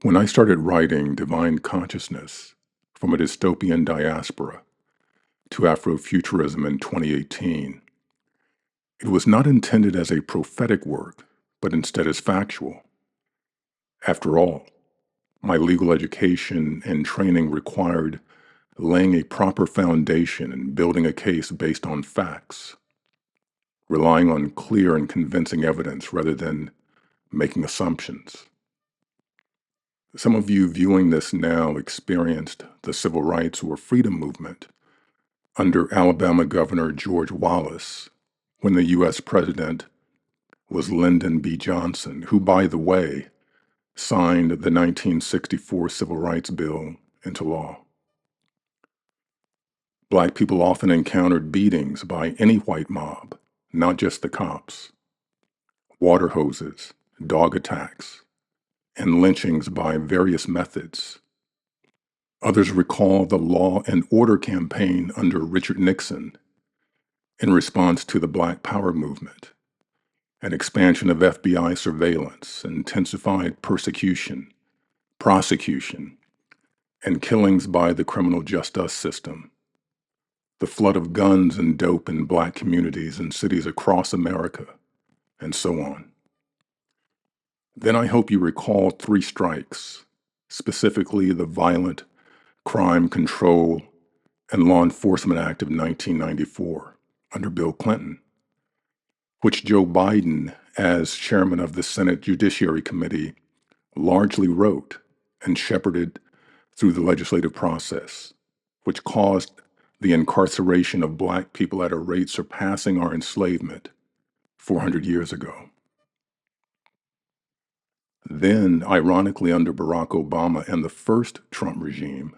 When I started writing Divine Consciousness from a Dystopian Diaspora to Afrofuturism in 2018, it was not intended as a prophetic work, but instead as factual. After all, my legal education and training required laying a proper foundation and building a case based on facts, relying on clear and convincing evidence rather than making assumptions. Some of you viewing this now experienced the civil rights or freedom movement under Alabama Governor George Wallace when the U.S. president was Lyndon B. Johnson, who, by the way, signed the 1964 Civil Rights Bill into law. Black people often encountered beatings by any white mob, not just the cops, water hoses, dog attacks, and lynchings by various methods. Others recall the Law and Order campaign under Richard Nixon in response to the Black Power movement, an expansion of FBI surveillance, intensified persecution, prosecution, and killings by the criminal justice system, the flood of guns and dope in Black communities and cities across America, and so on. Then I hope you recall 3 strikes, specifically the Violent Crime Control and Law Enforcement Act of 1994 under Bill Clinton, which Joe Biden, as chairman of the Senate Judiciary Committee, largely wrote and shepherded through the legislative process, which caused the incarceration of Black people at a rate surpassing our enslavement 400 years ago. Then, ironically, under Barack Obama and the first Trump regime,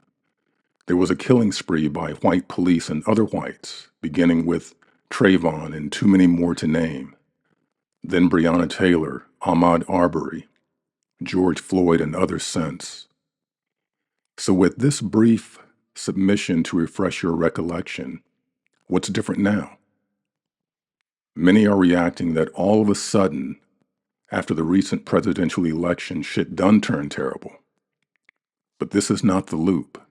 there was a killing spree by white police and other whites, beginning with Trayvon and too many more to name, then Breonna Taylor, Ahmaud Arbery, George Floyd, and others since. So with this brief submission to refresh your recollection, what's different now? Many are reacting that all of a sudden, after the recent presidential election, shit done turned terrible. But this is not the loop.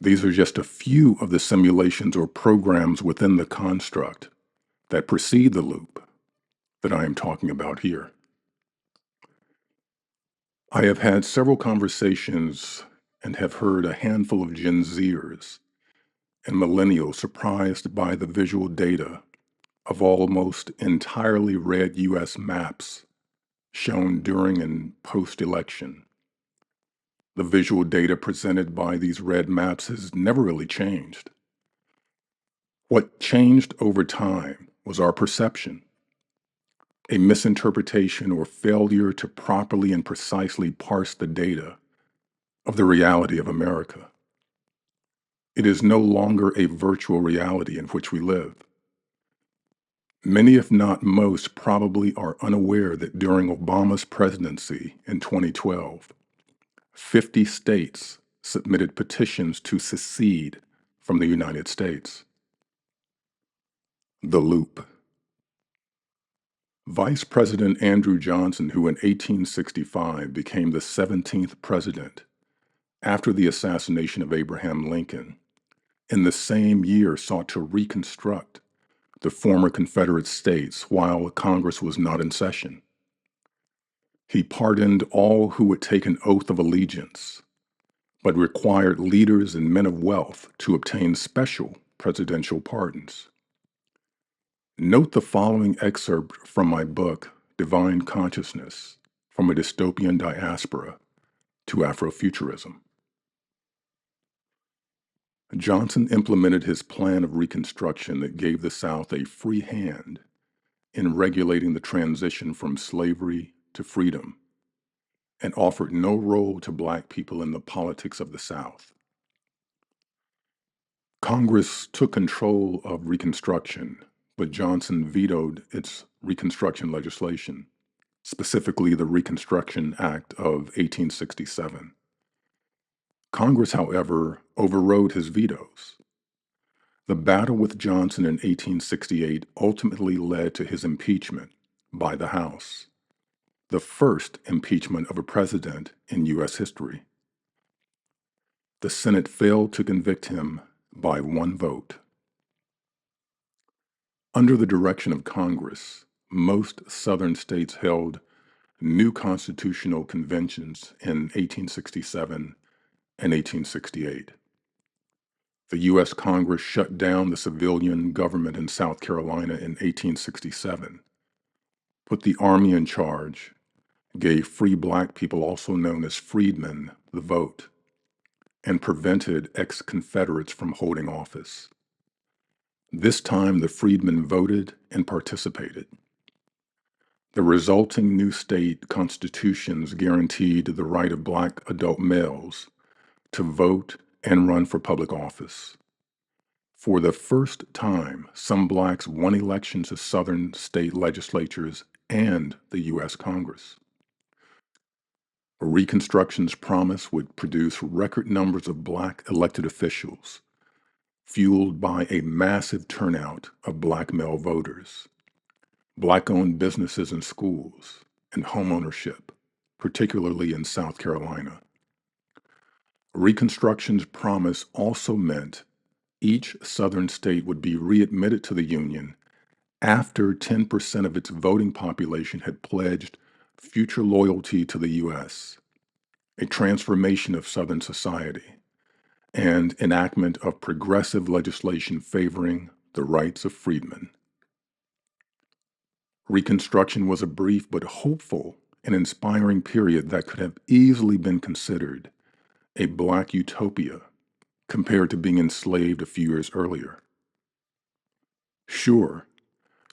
These are just a few of the simulations or programs within the construct that precede the loop that I am talking about here. I have had several conversations and have heard a handful of Gen Zers and millennials surprised by the visual data of almost entirely red U.S. maps shown during and post-election. The visual data presented by these red maps has never really changed. What changed over time was our perception, a misinterpretation or failure to properly and precisely parse the data of the reality of America. It is no longer a virtual reality in which we live. Many, if not most, probably are unaware that during Obama's presidency in 2012, 50 states submitted petitions to secede from the United States. The loop. Vice President Andrew Johnson, who in 1865 became the 17th president after the assassination of Abraham Lincoln, in the same year sought to reconstruct the former Confederate states while Congress was not in session. He pardoned all who would take an oath of allegiance, but required leaders and men of wealth to obtain special presidential pardons. Note the following excerpt from my book, Divine Consciousness, from a Dystopian Diaspora to Afrofuturism. Johnson implemented his plan of Reconstruction that gave the South a free hand in regulating the transition from slavery to freedom, and offered no role to Black people in the politics of the South. Congress took control of Reconstruction, but Johnson vetoed its Reconstruction legislation, specifically the Reconstruction Act of 1867. Congress, however, overrode his vetoes. The battle with Johnson in 1868 ultimately led to his impeachment by the House. the first impeachment of a president in U.S. history. The Senate failed to convict him by one vote. Under the direction of Congress, most Southern states held new constitutional conventions in 1867 and 1868. The U.S. Congress shut down the civilian government in South Carolina in 1867, put the Army in charge, gave free black people, also known as freedmen, the vote, and prevented ex-Confederates from holding office. This time, the freedmen voted and participated. The resulting new state constitutions guaranteed the right of black adult males to vote and run for public office. For the first time, some blacks won elections to Southern state legislatures and the U.S. Congress. Reconstruction's promise would produce record numbers of black elected officials, fueled by a massive turnout of black male voters, black-owned businesses and schools, and homeownership, particularly in South Carolina. Reconstruction's promise also meant each Southern state would be readmitted to the Union after 10% of its voting population had pledged future loyalty to the U.S., a transformation of Southern society, and enactment of progressive legislation favoring the rights of freedmen. Reconstruction was a brief but hopeful and inspiring period that could have easily been considered a black utopia compared to being enslaved a few years earlier. Sure,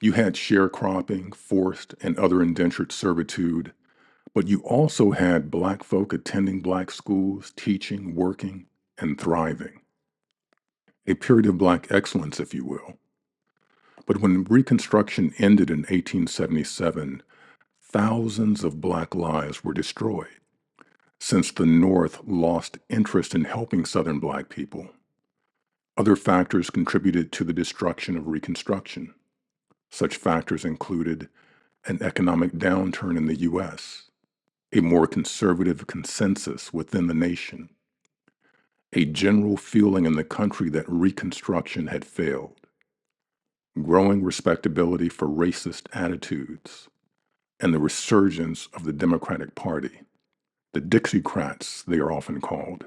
you had sharecropping, forced and other indentured servitude, but you also had black folk attending black schools, teaching, working, and thriving. A period of black excellence, if you will. But when Reconstruction ended in 1877, thousands of black lives were destroyed, since the North lost interest in helping Southern black people. Other factors contributed to the destruction of Reconstruction. Such factors included an economic downturn in the U.S., a more conservative consensus within the nation, a general feeling in the country that Reconstruction had failed, growing respectability for racist attitudes, and the resurgence of the Democratic Party, the Dixiecrats they are often called,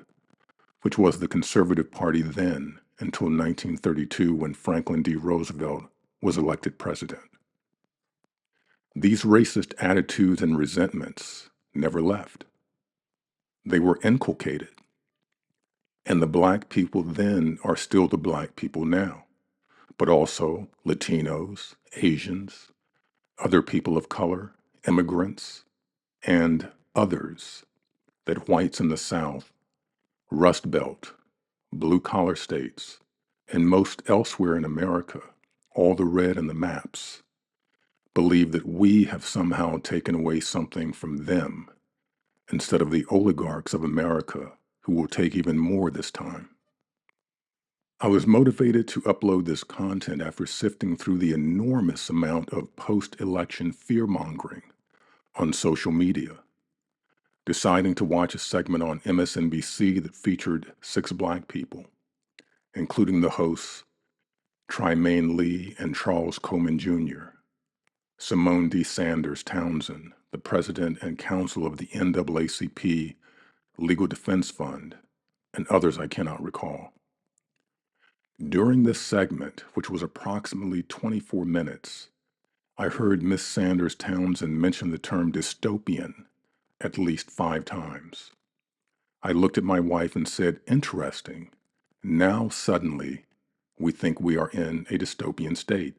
which was the conservative party then until 1932 when Franklin D. Roosevelt was elected president. These racist attitudes and resentments never left. They were inculcated. And the black people then are still the black people now, but also Latinos, Asians, other people of color, immigrants, and others that whites in the South, Rust Belt, blue-collar states, and most elsewhere in America, all the red in the maps, believe that we have somehow taken away something from them instead of the oligarchs of America who will take even more this time. I was motivated to upload this content after sifting through the enormous amount of post-election fear-mongering on social media, deciding to watch a segment on MSNBC that featured 6 black people, including the hosts Trymaine Lee and Charles Coleman Jr., Simone D. Sanders Townsend, the president and counsel of the NAACP Legal Defense Fund, and others I cannot recall. During this segment, which was approximately 24 minutes, I heard Miss Sanders Townsend mention the term dystopian at least 5 times. I looked at my wife and said, "Interesting. Now suddenly we think we are in a dystopian state."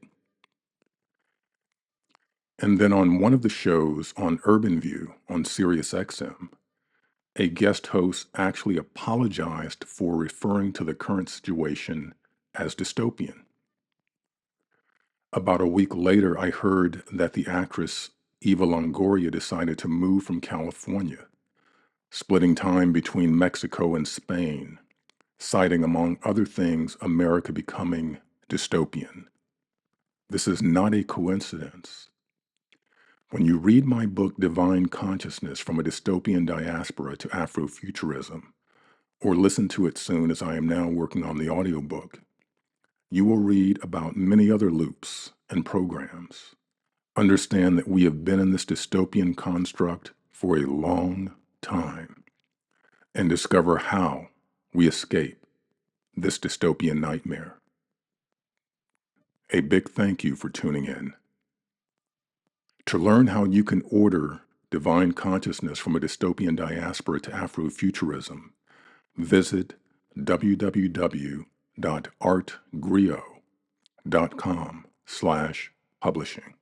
And then on one of the shows on Urban View on SiriusXM, a guest host actually apologized for referring to the current situation as dystopian. About a week later, I heard that the actress Eva Longoria decided to move from California, splitting time between Mexico and Spain, citing, among other things, America becoming dystopian. This is not a coincidence. When you read my book, Divine Consciousness from a Dystopian Diaspora to Afrofuturism, or listen to it soon as I am now working on the audiobook, you will read about many other loops and programs. Understand that we have been in this dystopian construct for a long time and discover how we escape this dystopian nightmare. A big thank you for tuning in. To learn how you can order Divine Consciousness from a Dystopian Diaspora to Afrofuturism, visit www.artgrio.com/publishing.